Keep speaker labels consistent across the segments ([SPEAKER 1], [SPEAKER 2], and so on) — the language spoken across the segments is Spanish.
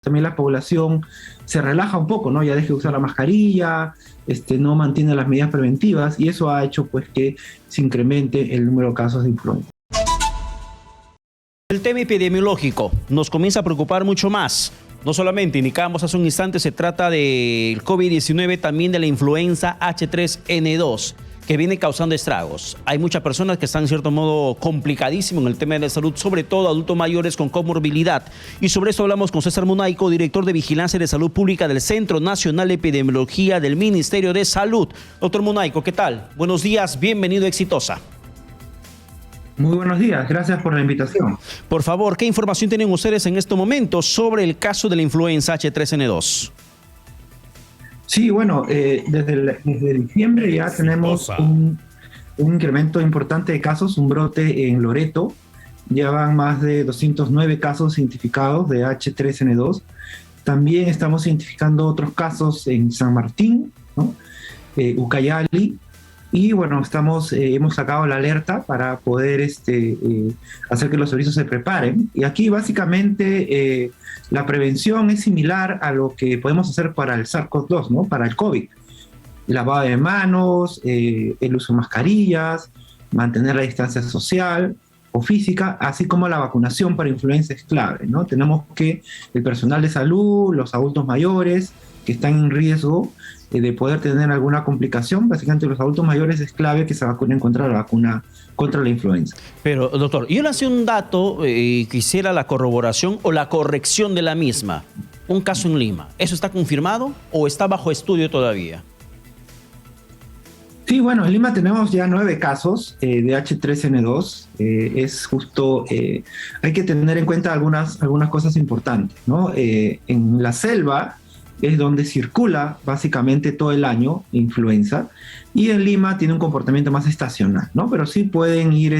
[SPEAKER 1] también la población se relaja un poco, ¿no? Ya deje de usar la mascarilla, no mantiene las medidas preventivas y eso ha hecho pues que se incremente el número de casos de influenza.
[SPEAKER 2] El tema epidemiológico nos comienza a preocupar mucho más. No solamente, indicábamos hace un instante, se trata del COVID-19, también de la influenza H3N2, que viene causando estragos. Hay muchas personas que están en cierto modo complicadísimos en el tema de la salud, sobre todo adultos mayores con comorbilidad. Y sobre esto hablamos con César Munaico, director de Vigilancia de Salud Pública del Centro Nacional de Epidemiología del Ministerio de Salud. Doctor Munaico, ¿qué tal? Buenos días, bienvenido a Exitosa.
[SPEAKER 1] Muy buenos días, gracias por la invitación.
[SPEAKER 2] Por favor, ¿qué información tienen ustedes en este momento sobre el caso de la influenza H3N2?
[SPEAKER 1] Sí, bueno, desde diciembre ya tenemos un incremento importante de casos, un brote en Loreto. Ya van más de 209 casos identificados de H3N2. También estamos identificando otros casos en San Martín, ¿no? Ucayali. Y bueno, hemos sacado la alerta para poder hacer que los servicios se preparen. Y aquí básicamente la prevención es similar a lo que podemos hacer para el SARS-CoV-2, ¿no? Para el COVID. Lavado de manos, el uso de mascarillas, mantener la distancia social o física, así como la vacunación para influenza es clave, ¿no? Tenemos que el personal de salud, los adultos mayores que están en riesgo de poder tener alguna complicación, básicamente los adultos mayores es clave que se vacunen contra la vacuna contra la influenza.
[SPEAKER 2] Pero, doctor, yo lancé un dato y quisiera la corroboración o la corrección de la misma. Un caso en Lima. ¿Eso está confirmado o está bajo estudio todavía?
[SPEAKER 1] Sí, bueno, en Lima tenemos ya 9 casos de H3N2. Es justo, hay que tener en cuenta algunas cosas importantes, ¿no? En la selva es donde circula básicamente todo el año influenza, y en Lima tiene un comportamiento más estacional, ¿no? Pero sí pueden ir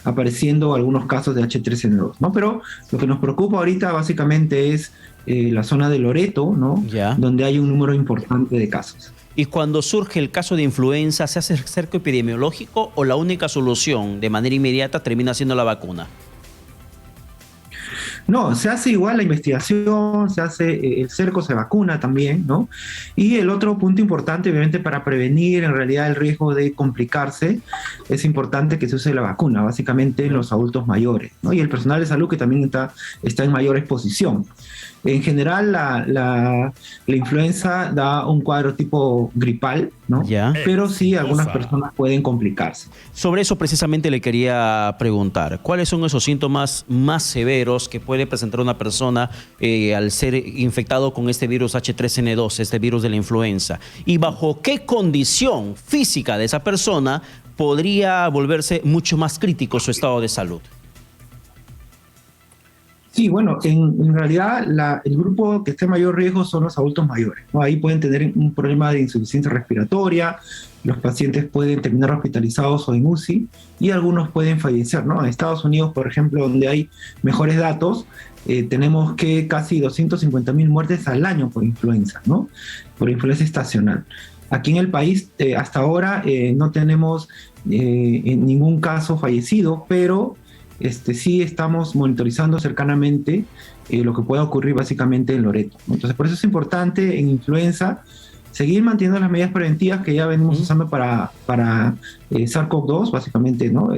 [SPEAKER 1] apareciendo algunos casos de H3N2, ¿no? Pero lo que nos preocupa ahorita básicamente es la zona de Loreto, ¿no?
[SPEAKER 2] Ya.
[SPEAKER 1] Donde hay un número importante de casos.
[SPEAKER 2] Y cuando surge el caso de influenza, ¿se hace cerco epidemiológico o la única solución de manera inmediata termina siendo la vacuna?
[SPEAKER 1] No, se hace igual la investigación, se hace el cerco, se vacuna también, ¿no? Y el otro punto importante, obviamente, para prevenir en realidad el riesgo de complicarse, es importante que se use la vacuna, básicamente en los adultos mayores, ¿no? Y el personal de salud que también está en mayor exposición. En general, la influenza da un cuadro tipo gripal, ¿no?
[SPEAKER 2] Ya.
[SPEAKER 1] Pero sí, algunas personas pueden complicarse.
[SPEAKER 2] Sobre eso precisamente le quería preguntar. ¿Cuáles son esos síntomas más severos que puede presentar una persona al ser infectado con este virus H3N2, este virus de la influenza? ¿Y bajo qué condición física de esa persona podría volverse mucho más crítico su estado de salud?
[SPEAKER 1] Sí, bueno, en realidad el grupo que está en mayor riesgo son los adultos mayores, ¿no? Ahí pueden tener un problema de insuficiencia respiratoria, los pacientes pueden terminar hospitalizados o en UCI y algunos pueden fallecer, ¿no? En Estados Unidos, por ejemplo, donde hay mejores datos, tenemos que casi 250.000 muertes al año por influenza, ¿no? Por influenza estacional. Aquí en el país, hasta ahora, no tenemos ningún caso fallecido, pero sí estamos monitorizando cercanamente lo que pueda ocurrir básicamente en Loreto, ¿no? Entonces, por eso es importante en influenza seguir manteniendo las medidas preventivas que ya venimos usando para SARS-CoV-2, básicamente, ¿no?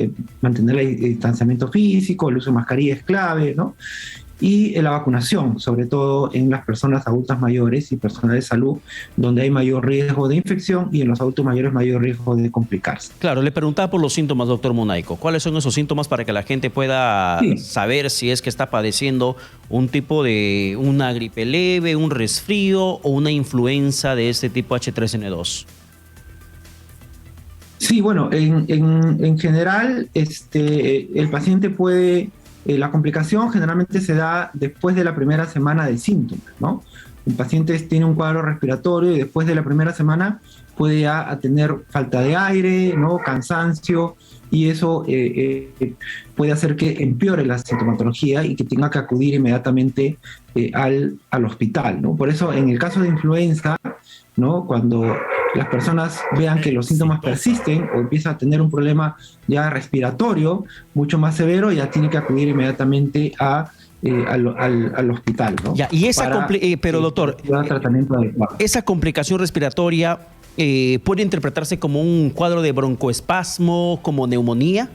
[SPEAKER 1] Mantener el distanciamiento físico, el uso de mascarilla es clave, ¿no? Y la vacunación, sobre todo en las personas adultas mayores y personas de salud, donde hay mayor riesgo de infección y en los adultos mayores mayor riesgo de complicarse.
[SPEAKER 2] Claro, le preguntaba por los síntomas, doctor Munaico. ¿Cuáles son esos síntomas para que la gente pueda saber si es que está padeciendo un tipo de una gripe leve, un resfrío o una influenza de este tipo H3N2?
[SPEAKER 1] Sí, bueno, en general el paciente puede... la complicación generalmente se da después de la primera semana de síntomas, ¿no? El paciente tiene un cuadro respiratorio y después de la primera semana puede ya tener falta de aire, ¿no? Cansancio, y eso puede hacer que empeore la sintomatología y que tenga que acudir inmediatamente al hospital, ¿no? Por eso, en el caso de influenza, ¿no? Cuando las personas vean que los síntomas persisten o empieza a tener un problema ya respiratorio mucho más severo, ya tiene que acudir inmediatamente a al hospital, ¿no?
[SPEAKER 2] Ya, y pero doctor,
[SPEAKER 1] tratamiento adecuado.
[SPEAKER 2] esa complicación respiratoria puede interpretarse como un cuadro de broncoespasmo, como neumonía.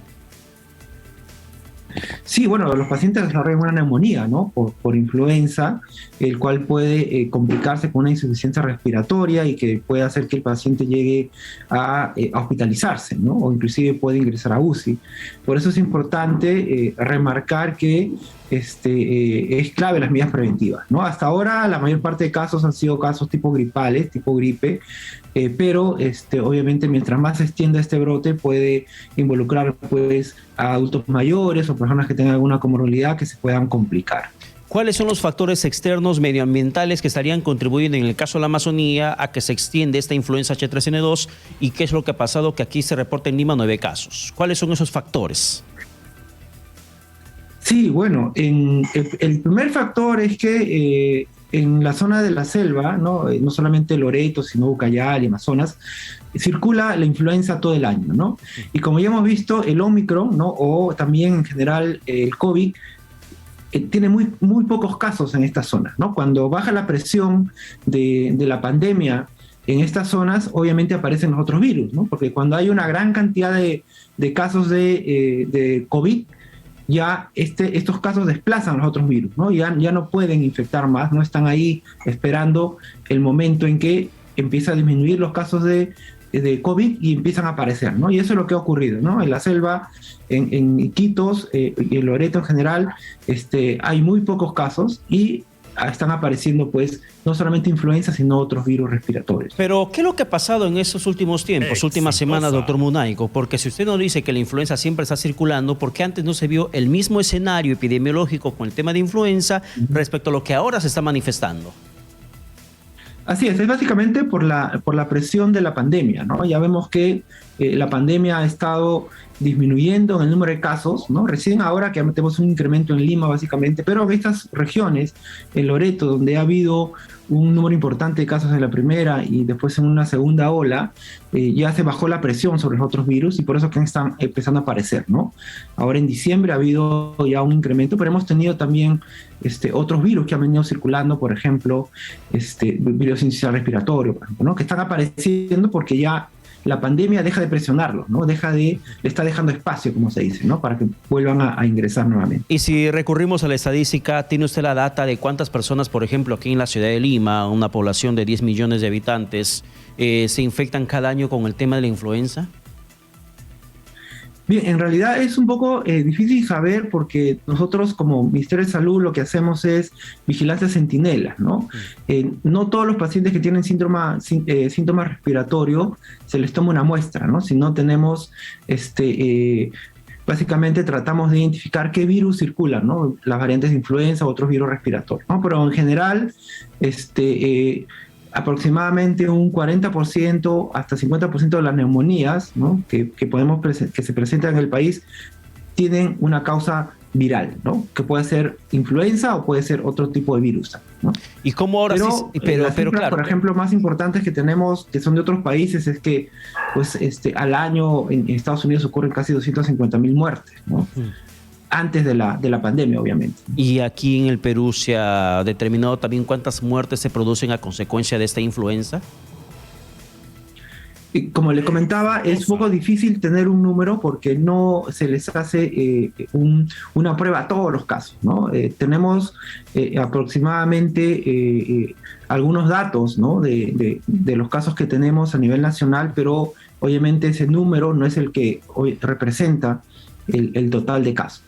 [SPEAKER 1] Sí, bueno, los pacientes desarrollan una neumonía, ¿no? Por influenza, el cual puede complicarse con una insuficiencia respiratoria y que puede hacer que el paciente llegue a hospitalizarse, ¿no? O inclusive puede ingresar a UCI. Por eso es importante remarcar que es clave las medidas preventivas, ¿no? Hasta ahora la mayor parte de casos han sido casos tipo gripales, tipo gripe, pero obviamente mientras más se extienda este brote puede involucrar pues a adultos mayores o personas que tengan alguna comorbilidad que se puedan complicar.
[SPEAKER 2] ¿Cuáles son los factores externos medioambientales que estarían contribuyendo en el caso de la Amazonía a que se extiende esta influenza H3N2 y qué es lo que ha pasado que aquí se reporta en Lima 9 casos? ¿Cuáles son esos factores?
[SPEAKER 1] Sí, bueno, el primer factor es que en la zona de la selva, no solamente Loreto, sino Ucayali y Amazonas, circula la influenza todo el año, ¿no? Y como ya hemos visto, el Omicron, ¿no? O también en general el COVID, tiene muy pocos casos en estas zonas, ¿no? Cuando baja la presión de la pandemia en estas zonas, obviamente aparecen los otros virus, ¿no? Porque cuando hay una gran cantidad de casos de COVID, ya estos casos desplazan los otros virus, ¿no? Ya no pueden infectar más, no están ahí esperando el momento en que empieza a disminuir los casos de COVID y empiezan a aparecer, ¿no? Y eso es lo que ha ocurrido, ¿no? En la selva, en Iquitos y en Loreto en general, hay muy pocos casos y están apareciendo pues no solamente influenza, sino otros virus respiratorios.
[SPEAKER 2] Pero, ¿qué es lo que ha pasado en estos últimos tiempos, últimas semanas, doctor Munaico? Porque si usted nos dice que la influenza siempre está circulando, ¿por qué antes no se vio el mismo escenario epidemiológico con el tema de influenza respecto a lo que ahora se está manifestando?
[SPEAKER 1] Así es básicamente por la presión de la pandemia, ¿no? Ya vemos que la pandemia ha estado disminuyendo en el número de casos, ¿no? Recién ahora que tenemos un incremento en Lima, básicamente, pero en estas regiones, en Loreto, donde ha habido un número importante de casos en la primera y después en una segunda ola, ya se bajó la presión sobre los otros virus y por eso que están empezando a aparecer, ¿no? Ahora en diciembre ha habido ya un incremento, pero hemos tenido también otros virus que han venido circulando, por ejemplo, virus incisional respiratorio, por ejemplo, ¿no? Que están apareciendo porque ya la pandemia deja de presionarlos, ¿no? Le está dejando espacio, como se dice, ¿no? Para que vuelvan a ingresar nuevamente.
[SPEAKER 2] Y si recurrimos a la estadística, ¿tiene usted la data de cuántas personas, por ejemplo, aquí en la ciudad de Lima, una población de 10 millones de habitantes, se infectan cada año con el tema de la influenza?
[SPEAKER 1] Bien, en realidad es un poco difícil saber porque nosotros como Ministerio de Salud lo que hacemos es vigilancia centinela, ¿no? No todos los pacientes que tienen síntomas respiratorios se les toma una muestra, ¿no? Si no tenemos, básicamente tratamos de identificar qué virus circulan, ¿no? Las variantes de influenza u otros virus respiratorios, ¿no? Pero en general, aproximadamente un 40% hasta 50% de las neumonías, ¿no? que se presentan en el país tienen una causa viral, ¿no? Que puede ser influenza o puede ser otro tipo de virus, ¿no?
[SPEAKER 2] ¿Y cómo ahora
[SPEAKER 1] pero claro, por ejemplo, más importantes que tenemos, que son de otros países, es que pues, al año en Estados Unidos ocurren casi 250,000 muertes, ¿no? Antes de la pandemia, obviamente.
[SPEAKER 2] ¿Y aquí en el Perú se ha determinado también cuántas muertes se producen a consecuencia de esta influenza?
[SPEAKER 1] Y como les comentaba, es un poco difícil tener un número porque no se les hace una prueba a todos los casos, ¿no? Tenemos aproximadamente algunos datos, ¿no? de los casos que tenemos a nivel nacional, pero obviamente ese número no es el que hoy representa el total de casos.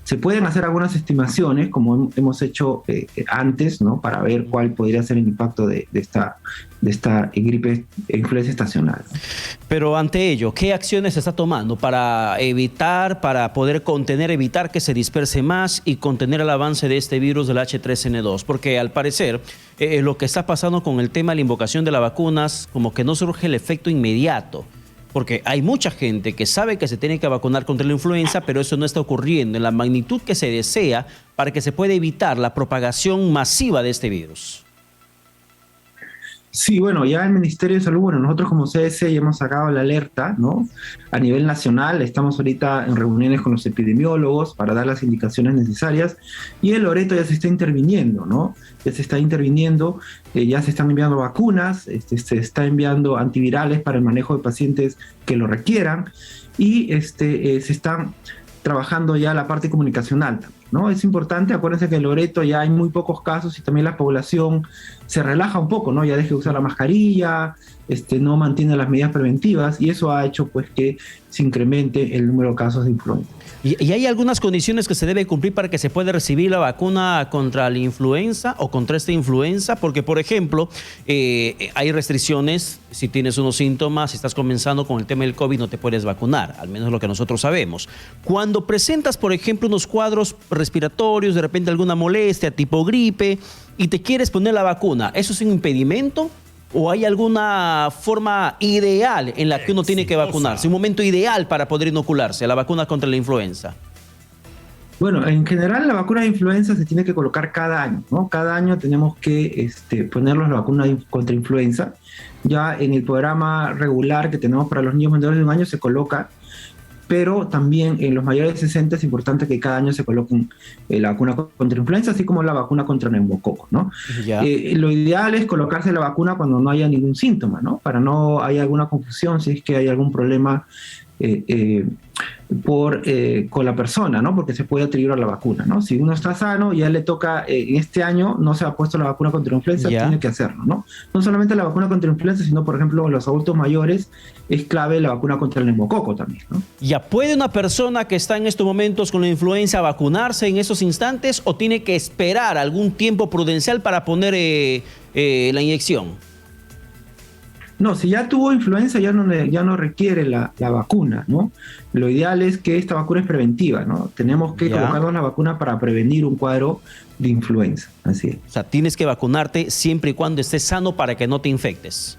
[SPEAKER 1] Se pueden hacer algunas estimaciones, como hemos hecho antes, ¿no? Para ver cuál podría ser el impacto de esta gripe influenza estacional.
[SPEAKER 2] Pero ante ello, ¿qué acciones se está tomando para poder contener, evitar que se disperse más y contener el avance de este virus del H3N2? Porque al parecer, lo que está pasando con el tema de la invocación de las vacunas, como que no surge el efecto inmediato. Porque hay mucha gente que sabe que se tiene que vacunar contra la influenza, pero eso no está ocurriendo en la magnitud que se desea para que se pueda evitar la propagación masiva de este virus.
[SPEAKER 1] Sí, bueno, ya el Ministerio de Salud, bueno, nosotros como CDC ya hemos sacado la alerta, ¿no? A nivel nacional, estamos ahorita en reuniones con los epidemiólogos para dar las indicaciones necesarias y el Loreto ya se está interviniendo, ¿no? Ya se está interviniendo, ya se están enviando vacunas, se está enviando antivirales para el manejo de pacientes que lo requieran y se están trabajando ya la parte comunicacional, ¿no? Es importante, acuérdense que en Loreto ya hay muy pocos casos y también la población se relaja un poco, ¿no? Ya deja de usar la mascarilla, no mantiene las medidas preventivas y eso ha hecho pues que se incremente el número de casos de influenza.
[SPEAKER 2] ¿Y hay algunas condiciones que se debe cumplir para que se pueda recibir la vacuna contra la influenza o contra esta influenza? Porque, por ejemplo, hay restricciones. Si tienes unos síntomas, si estás comenzando con el tema del COVID, no te puedes vacunar, al menos lo que nosotros sabemos. Cuando presentas, por ejemplo, unos cuadros respiratorios, de repente alguna molestia, tipo gripe, y te quieres poner la vacuna, ¿eso es un impedimento? ¿O hay alguna forma ideal en la que uno tiene que vacunarse? ¿Un momento ideal para poder inocularse la vacuna contra la influenza?
[SPEAKER 1] Bueno, en general la vacuna de influenza se tiene que colocar cada año, ¿no? Cada año tenemos que ponernos la vacuna contra influenza. Ya en el programa regular que tenemos para los niños menores de 1 año se coloca, pero también en los mayores de 60 es importante que cada año se coloquen la vacuna contra influenza, así como la vacuna contra neumococo, ¿no? Lo ideal es colocarse la vacuna cuando no haya ningún síntoma, ¿no? Para no haya alguna confusión si es que hay algún problema con la persona, ¿no? Porque se puede atribuir a la vacuna, ¿no? Si uno está sano, ya le toca, en este año no se ha puesto la vacuna contra influenza, tiene que hacerlo, ¿no? No solamente la vacuna contra influenza, sino, por ejemplo, en los adultos mayores es clave la vacuna contra el neumococo también, ¿no?
[SPEAKER 2] ¿Ya puede una persona que está en estos momentos con la influenza vacunarse en esos instantes o tiene que esperar algún tiempo prudencial para poner la inyección?
[SPEAKER 1] No, si ya tuvo influenza ya no requiere la vacuna, ¿no? Lo ideal es que esta vacuna es preventiva, ¿no? Tenemos que colocarnos la vacuna para prevenir un cuadro de influenza, así es.
[SPEAKER 2] O sea, tienes que vacunarte siempre y cuando estés sano para que no te infectes.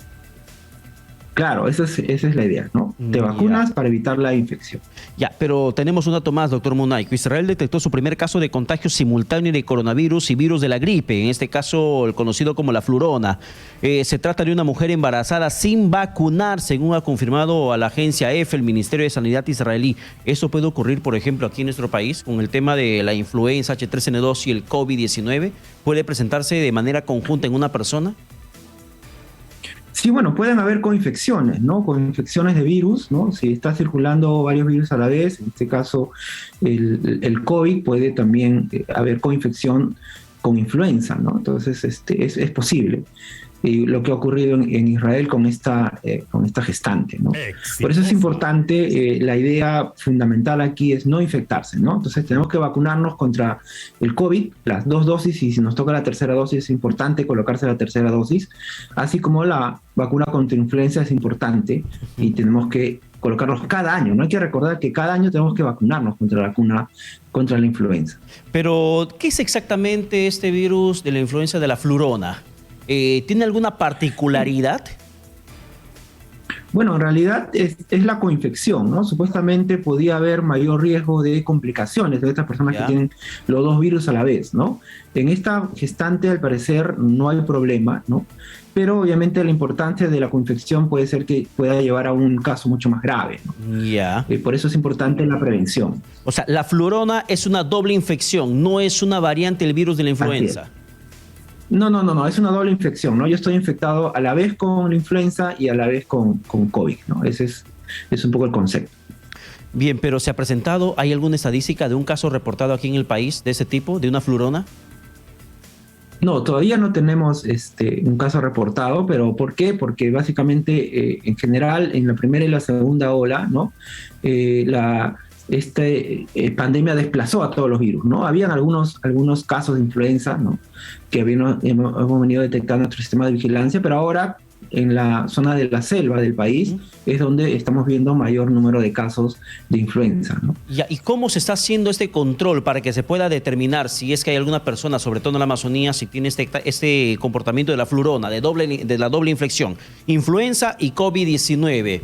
[SPEAKER 1] Claro, esa es la idea, ¿no? Te vacunas para evitar la infección.
[SPEAKER 2] Ya, pero tenemos un dato más, doctor Munaico. Israel detectó su primer caso de contagio simultáneo de coronavirus y virus de la gripe, en este caso el conocido como la flurona. Se trata de una mujer embarazada sin vacunar, según ha confirmado a la agencia EFE, el Ministerio de Sanidad israelí. ¿Esto puede ocurrir, por ejemplo, aquí en nuestro país con el tema de la influenza H3N2 y el COVID-19? ¿Puede presentarse de manera conjunta en una persona?
[SPEAKER 1] Sí, bueno, pueden haber coinfecciones, ¿no? Coinfecciones de virus, ¿no? Si está circulando varios virus a la vez, en este caso el COVID, puede también haber coinfección con influenza, ¿no? Entonces, es posible. Lo que ha ocurrido en Israel con esta gestante, ¿no? Por eso es importante, la idea fundamental aquí es no infectarse, ¿no? Entonces tenemos que vacunarnos contra el COVID, las 2 dosis, y si nos toca la tercera dosis es importante colocarse la tercera dosis, así como la vacuna contra influenza es importante y tenemos que colocarlos cada año, ¿no? Hay que recordar que cada año tenemos que vacunarnos contra la vacuna contra la influenza.
[SPEAKER 2] Pero, ¿qué es exactamente este virus de la influenza de la flurona? ¿Tiene alguna particularidad?
[SPEAKER 1] Bueno, en realidad es la coinfección, ¿no? Supuestamente podía haber mayor riesgo de complicaciones de estas personas que tienen los 2 virus a la vez, ¿no? En esta gestante, al parecer, no hay problema, ¿no? Pero obviamente la importancia de la coinfección puede ser que pueda llevar a un caso mucho más grave, ¿no? Por eso es importante la prevención.
[SPEAKER 2] O sea, la flurona es una doble infección, no es una variante del virus de la influenza.
[SPEAKER 1] No, es una doble infección, ¿no? Yo estoy infectado a la vez con la influenza y a la vez con COVID, ¿no? Ese es un poco el concepto.
[SPEAKER 2] Bien, pero ¿se ha presentado, hay alguna estadística de un caso reportado aquí en el país de ese tipo, de una flurona?
[SPEAKER 1] No, todavía no tenemos un caso reportado, pero ¿por qué? Porque básicamente, en general, en la primera y la segunda ola, ¿no? Esta pandemia desplazó a todos los virus, ¿no? Habían algunos casos de influenza, ¿no? Que hemos venido detectando en nuestro sistema de vigilancia, pero ahora en la zona de la selva del país es donde estamos viendo mayor número de casos de influenza, ¿no?
[SPEAKER 2] ¿Y cómo se está haciendo este control para que se pueda determinar si es que hay alguna persona, sobre todo en la Amazonía, si tiene este comportamiento de la flurona, de la doble infección, influenza y COVID-19?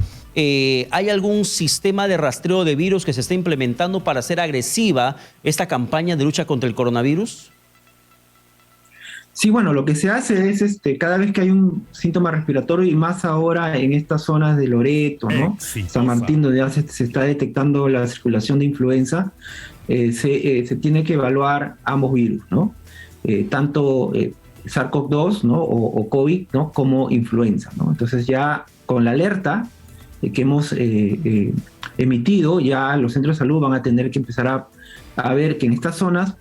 [SPEAKER 2] ¿Hay algún sistema de rastreo de virus que se está implementando para hacer agresiva esta campaña de lucha contra el coronavirus?
[SPEAKER 1] Sí, bueno, lo que se hace es cada vez que hay un síntoma respiratorio y más ahora en estas zonas de Loreto, ¿no? San Martín, donde ya se está detectando la circulación de influenza, se tiene que evaluar ambos virus, ¿no? Tanto SARS-CoV-2, ¿no? O COVID, ¿no? Como influenza, ¿no? Entonces ya con la alerta que hemos emitido, ya los centros de salud van a tener que empezar a ver que en estas zonas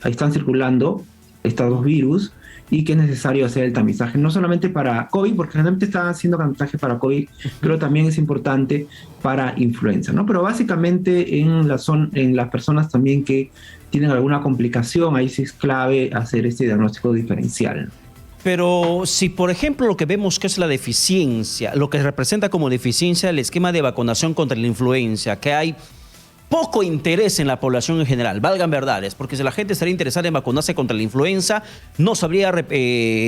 [SPEAKER 1] están circulando estos dos virus y que es necesario hacer el tamizaje, no solamente para COVID, porque generalmente están haciendo tamizaje para COVID, pero también es importante para influenza, ¿no? Pero básicamente en las personas también que tienen alguna complicación, ahí sí es clave hacer este diagnóstico diferencial.
[SPEAKER 2] Pero si, por ejemplo, lo que vemos que es la deficiencia, lo que representa como deficiencia el esquema de vacunación contra la influenza, que hay poco interés en la población en general, valgan verdades, porque si la gente estaría interesada en vacunarse contra la influenza, no se habría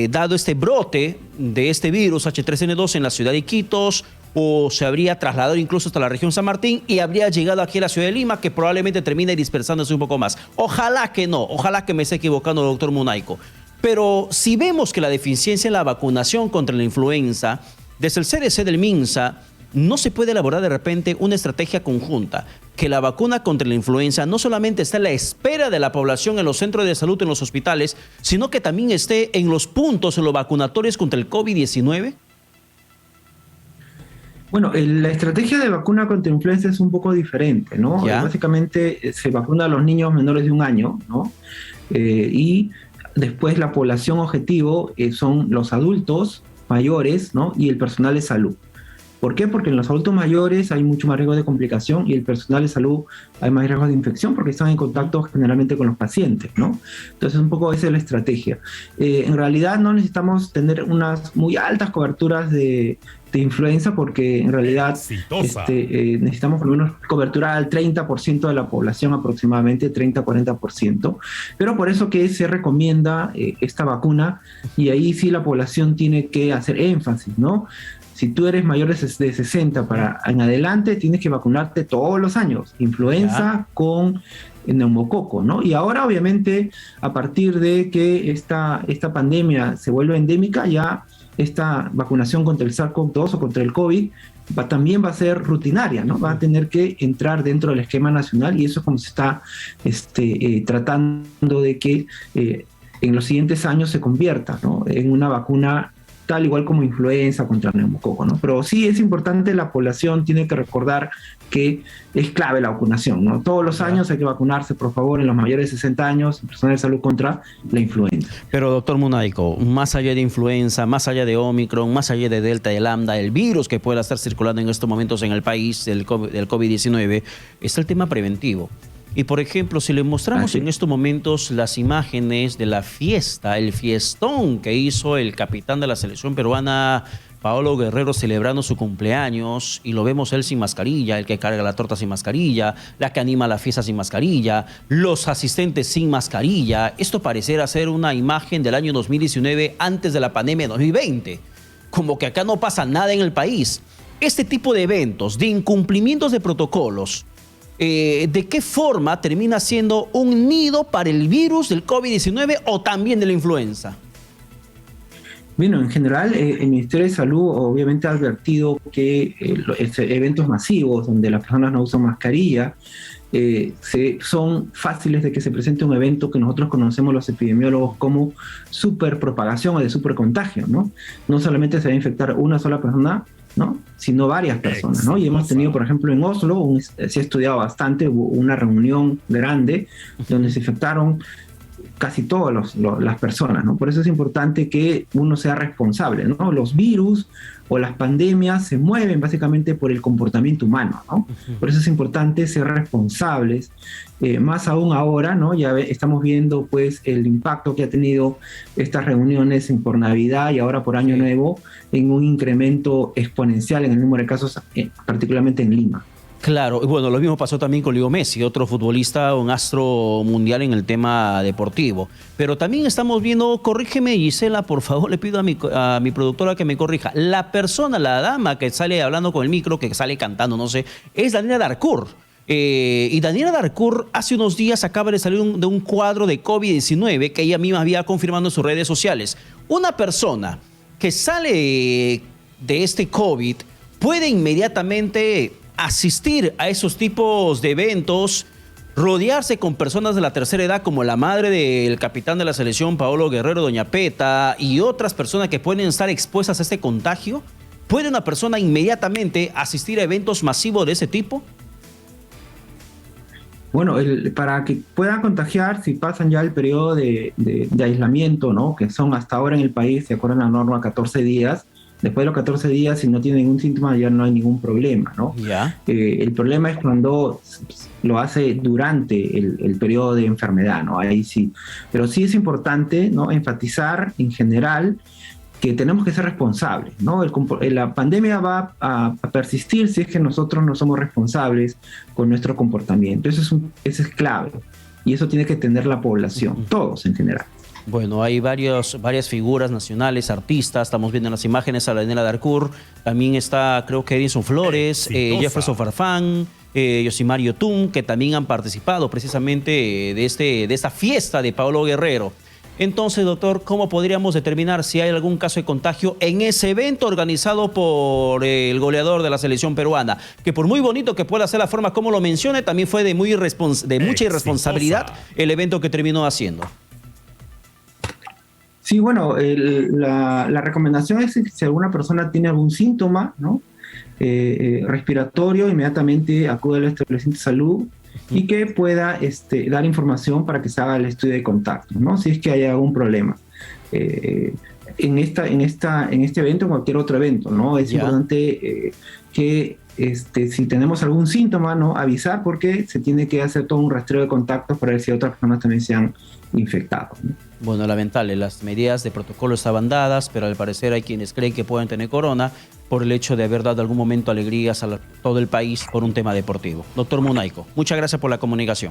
[SPEAKER 2] dado este brote de este virus H3N2 en la ciudad de Iquitos, o se habría trasladado incluso hasta la región San Martín y habría llegado aquí a la ciudad de Lima, que probablemente termine dispersándose un poco más. Ojalá que no, ojalá que me esté equivocando, doctor Munaico. Pero si vemos que la deficiencia en la vacunación contra la influenza, desde el CDC del MINSA, no se puede elaborar de repente una estrategia conjunta, que la vacuna contra la influenza no solamente esté a la espera de la población en los centros de salud, en los hospitales, sino que también esté en los puntos, en los vacunatorios contra el COVID-19?
[SPEAKER 1] Bueno, la estrategia de vacuna contra influenza es un poco diferente, ¿no?
[SPEAKER 2] ¿Ya?
[SPEAKER 1] Básicamente se vacuna a los niños menores de 1 año, ¿no? Y después la población objetivo son los adultos mayores, ¿no? Y el personal de salud. ¿Por qué? Porque en los adultos mayores hay mucho más riesgo de complicación y el personal de salud hay más riesgo de infección porque están en contacto generalmente con los pacientes, ¿no? Entonces, un poco esa es la estrategia. En realidad no necesitamos tener unas muy altas coberturas de influenza porque en realidad necesitamos por lo menos cobertura al 30% de la población, aproximadamente 30-40%, pero por eso que se recomienda esta vacuna y ahí sí la población tiene que hacer énfasis, ¿no? Si tú eres mayor de 60 en adelante, tienes que vacunarte todos los años, influenza con neumococo, ¿no? Y ahora, obviamente, a partir de que esta pandemia se vuelve endémica, ya esta vacunación contra el SARS-CoV-2 o contra el COVID también va a ser rutinaria, ¿no? Va a tener que entrar dentro del esquema nacional y eso es como se está tratando de que en los siguientes años se convierta, ¿no? En una vacuna tal igual como influenza contra neumococo, ¿no? Pero sí es importante, la población tiene que recordar que es clave la vacunación, ¿no? Todos los años hay que vacunarse, por favor, en los mayores de 60 años, en personal de salud contra la influenza.
[SPEAKER 2] Pero, doctor Munaico, más allá de influenza, más allá de Omicron, más allá de Delta y Lambda, el virus que pueda estar circulando en estos momentos en el país, del COVID-19, está el tema preventivo. Y, por ejemplo, si le mostramos en estos momentos las imágenes de la fiesta, el fiestón que hizo el capitán de la selección peruana, Paolo Guerrero, celebrando su cumpleaños, y lo vemos él sin mascarilla, el que carga la torta sin mascarilla, la que anima la fiesta sin mascarilla, los asistentes sin mascarilla. Esto pareciera ser una imagen del año 2019 antes de la pandemia de 2020. Como que acá no pasa nada en el país. Este tipo de eventos, de incumplimientos de protocolos, ¿de qué forma termina siendo un nido para el virus del COVID-19 o también de la influenza?
[SPEAKER 1] Bueno, en general, el Ministerio de Salud obviamente ha advertido que eventos masivos donde las personas no usan mascarilla son fáciles de que se presente un evento que nosotros conocemos los epidemiólogos como superpropagación o de supercontagio, ¿no? No solamente se va a infectar una sola persona, ¿no? Sino varias personas, ¿no? Y hemos tenido, por ejemplo, en Oslo, se ha estudiado bastante, hubo una reunión grande donde se infectaron casi todas las personas, ¿no? Por eso es importante que uno sea responsable, ¿no? Los virus o las pandemias se mueven básicamente por el comportamiento humano, ¿no? Por eso es importante ser responsables, más aún ahora, ¿no? Ya estamos viendo, pues, el impacto que ha tenido estas reuniones por Navidad y ahora por Año Nuevo en un incremento exponencial en el número de casos, particularmente en Lima.
[SPEAKER 2] Claro, bueno, lo mismo pasó también con Leo Messi, otro futbolista, un astro mundial en el tema deportivo. Pero también estamos viendo, corrígeme Gisela, por favor, le pido a mi productora que me corrija. La persona, la dama que sale hablando con el micro, que sale cantando, no sé, es Daniela Darcourt. Y Daniela Darcourt hace unos días acaba de salir de un cuadro de COVID-19 que ella misma había confirmado en sus redes sociales. Una persona que sale de este COVID puede inmediatamente asistir a esos tipos de eventos, rodearse con personas de la tercera edad como la madre del capitán de la selección, Paolo Guerrero, doña Peta, y otras personas que pueden estar expuestas a este contagio. ¿Puede una persona inmediatamente asistir a eventos masivos de ese tipo?
[SPEAKER 1] Bueno, para que puedan contagiar, si pasan ya el periodo de aislamiento, ¿no? Que son hasta ahora en el país, de acuerdo a la norma, 14 días. Después de los 14 días, si no tiene ningún síntoma, ya no hay ningún problema, ¿no?
[SPEAKER 2] Ya.
[SPEAKER 1] El problema es cuando lo hace durante el periodo de enfermedad, ¿no? Ahí sí. Pero sí es importante, ¿no?, enfatizar en general que tenemos que ser responsables, ¿no? La pandemia va a persistir si es que nosotros no somos responsables con nuestro comportamiento. Eso es clave. Y eso tiene que tener la población, todos en general.
[SPEAKER 2] Bueno, hay varias figuras nacionales, artistas. Estamos viendo en las imágenes a la Daniela Darcourt. También está, creo que Edison Flores, Jefferson Farfán, Yosimar Yotun, que también han participado precisamente de esta fiesta de Paolo Guerrero. Entonces, doctor, ¿cómo podríamos determinar si hay algún caso de contagio en ese evento organizado por el goleador de la selección peruana? Que por muy bonito que pueda ser la forma como lo mencione, también fue de mucha irresponsabilidad el evento que terminó haciendo.
[SPEAKER 1] Sí, bueno, la recomendación es que si alguna persona tiene algún síntoma, ¿no?, respiratorio, inmediatamente acude al establecimiento de salud y que pueda dar información para que se haga el estudio de contacto, ¿no?, si es que hay algún problema. En este evento, en cualquier otro evento, ¿no? Es importante que si tenemos algún síntoma, ¿no?, avisar, porque se tiene que hacer todo un rastreo de contactos para ver si otras personas también se han infectado, ¿no?
[SPEAKER 2] Bueno, lamentable, las medidas de protocolo estaban dadas, pero al parecer hay quienes creen que pueden tener corona por el hecho de haber dado algún momento alegrías a todo el país por un tema deportivo. Doctor Munaico, muchas gracias por la comunicación.